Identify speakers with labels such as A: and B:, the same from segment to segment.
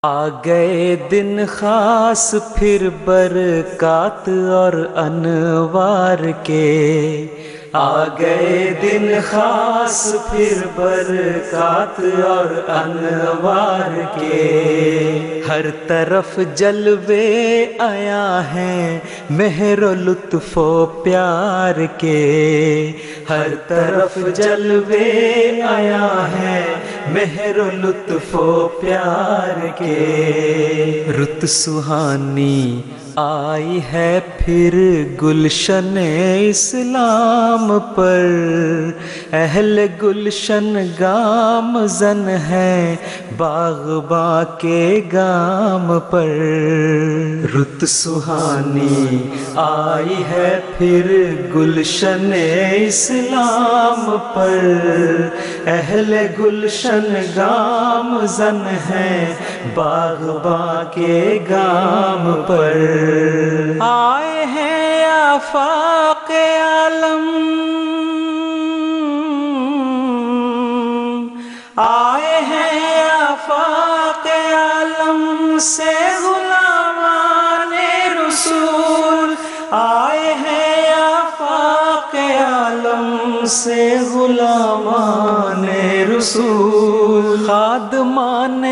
A: آ گئے دن خاص پھر برکات اور انوار کے، آ گئے دن خاص پھر برکات اور انوار کے، ہر طرف جلوے آیا ہیں مہر و لطف و پیار کے، ہر طرف جلوے آیا ہے مہر و لطف و پیار کے، رت سہانی آئی ہے پھر گلشن اسلام پر، اہل گلشن گام زن ہے باغباں کے گام پر، رت سہانی آئی ہے پھر گلشن اسلام پر، اہل گلشن گام زن ہے باغباں کے گام پر، آئے ہیں آفاق عالم، آئے ہیں آفاق عالم سے غلامان رسول، آئے ہیں آفاق عالم سے غلامان رسول، خادمان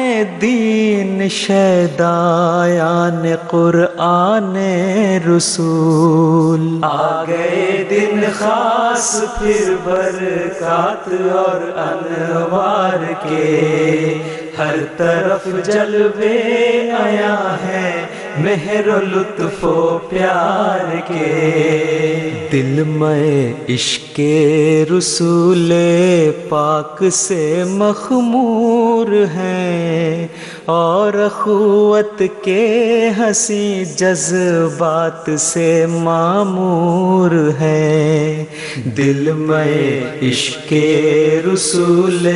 A: دین شیدایان قرآن رسول، آ گئے دن خاص پھر برکات اور انوار کے، ہر طرف جلوے آیا ہے مہر و لطف و پیار کے، دل میں عشق رسول پاک سے مخمور ہیں، اور اخوت کے حسین جذبات سے معمور ہیں، دل میں عشق رسول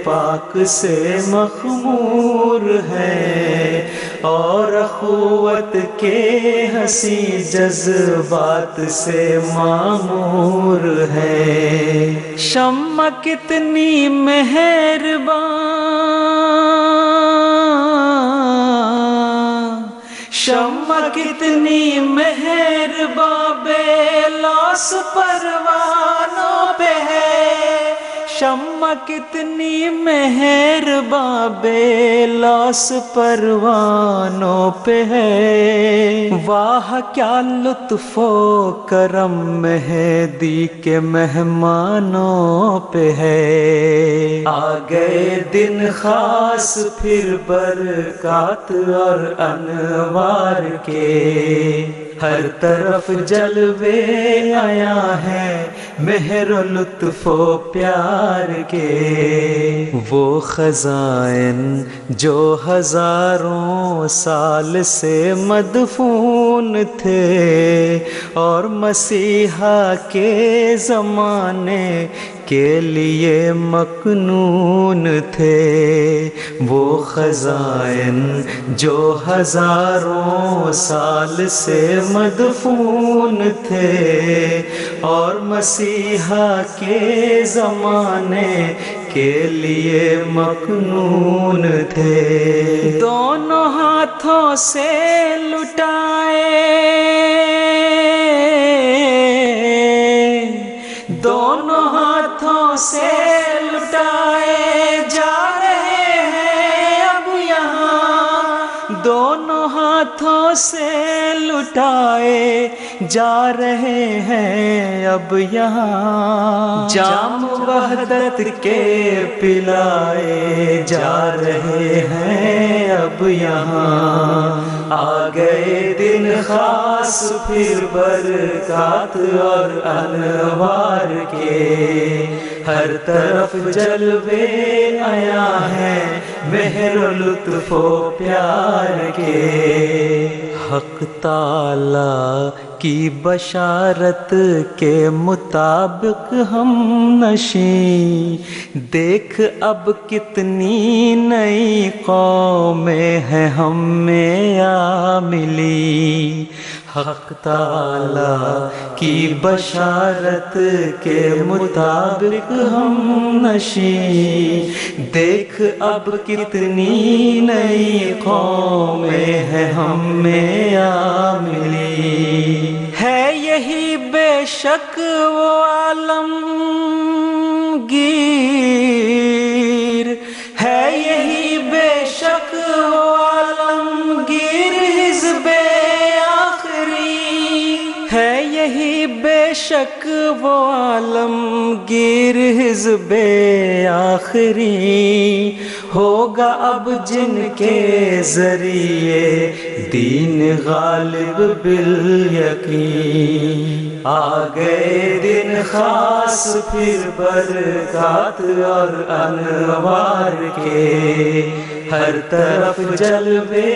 A: پاک سے مخمور ہیں، اور اخوت کے حسین جذبات سے معمور ہے، شمع کتنی مہربان، شمع کتنی مہربان بے لاس پروانوں پہ ہے، شمع کتنی مہربان بے لاس پروانوں پہ ہے، واہ کیا لطف و کرم مہدی کے مہمانوں پہ ہے، آ گئے دن خاص پھر برکات اور انوار کے، ہر طرف جلوے آیا ہے مہر و لطف و پیار کے، وہ خزائن جو ہزاروں سال سے مدفون تھے، اور مسیحا کے زمانے کے لیے مکنون تھے، وہ خزائن جو ہزاروں سال سے مدفون تھے، اور مسیحا کے زمانے کے لیے مکنون تھے، دونوں ہاتھوں سے لٹائے، دونوں ہاتھوں سے لٹائے جا رہے ہیں اب یہاں، دونوں ہاتھوں سے لٹائے جا رہے ہیں اب یہاں، جام وحدت کے پلائے جا رہے ہیں اب یہاں، آ گئے دن خاص پھر برکات اور انوار کے، ہر طرف جلوے آیا ہے مہر و لطف و پیار کے، حق تعالی کی بشارت کے مطابق ہم نشیں، دیکھ اب کتنی نئی قومیں ہیں ہم میں آ ملی، حق تعالی کی بشارت کے مطابق ہم نشیں، دیکھ اب کتنی نئی قومیں ہیں ہم میں آ ملی، ہے یہی بے شک وہ عالمگیر، ہے یہی بے شک وہ عالمگیر حزب آخری، ہے یہی بے شک وہ عالمگیر حزب آخری، ہوگا اب جن کے ذریعے دین غالب بالیقین، آ گئے دن خاص پھر برکات اور انوار کے، ہر طرف جلوے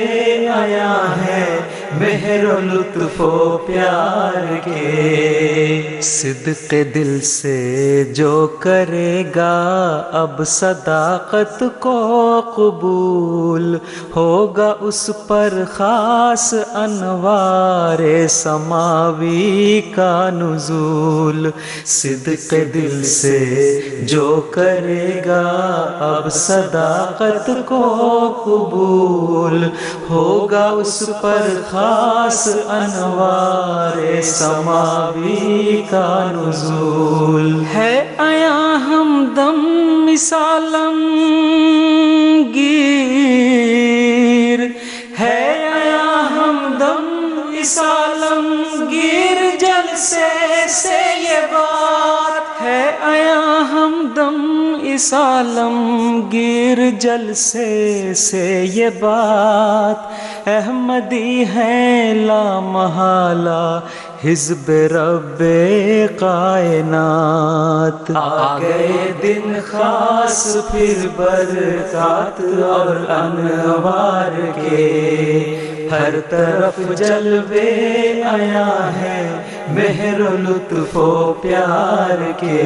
A: آیا ہے مہر و لطف و پیار کے، صدق دل سے جو کرے گا اب صداقت کو قبول، ہوگا اس پر خاص انوار سماوی کا نزول، صدق دل سے جو کرے گا اب صداقت کو قبول، ہوگا اس پر خاص انوار سماوی کا نزول، ہے آیا ہمدم مثالم گیر، ہے آیا ہمدم مثالم گیر جلسے سے یہ بات، ہے آیا ہمدم اس عالمگیر جلسے سے یہ بات، احمدی ہے لا محالہ حزب رب کائنات، آ گئے دن خاص پھر برکات اور انوار کے، ہر طرف جلوے آیا ہے مہر و لطف و پیار کے،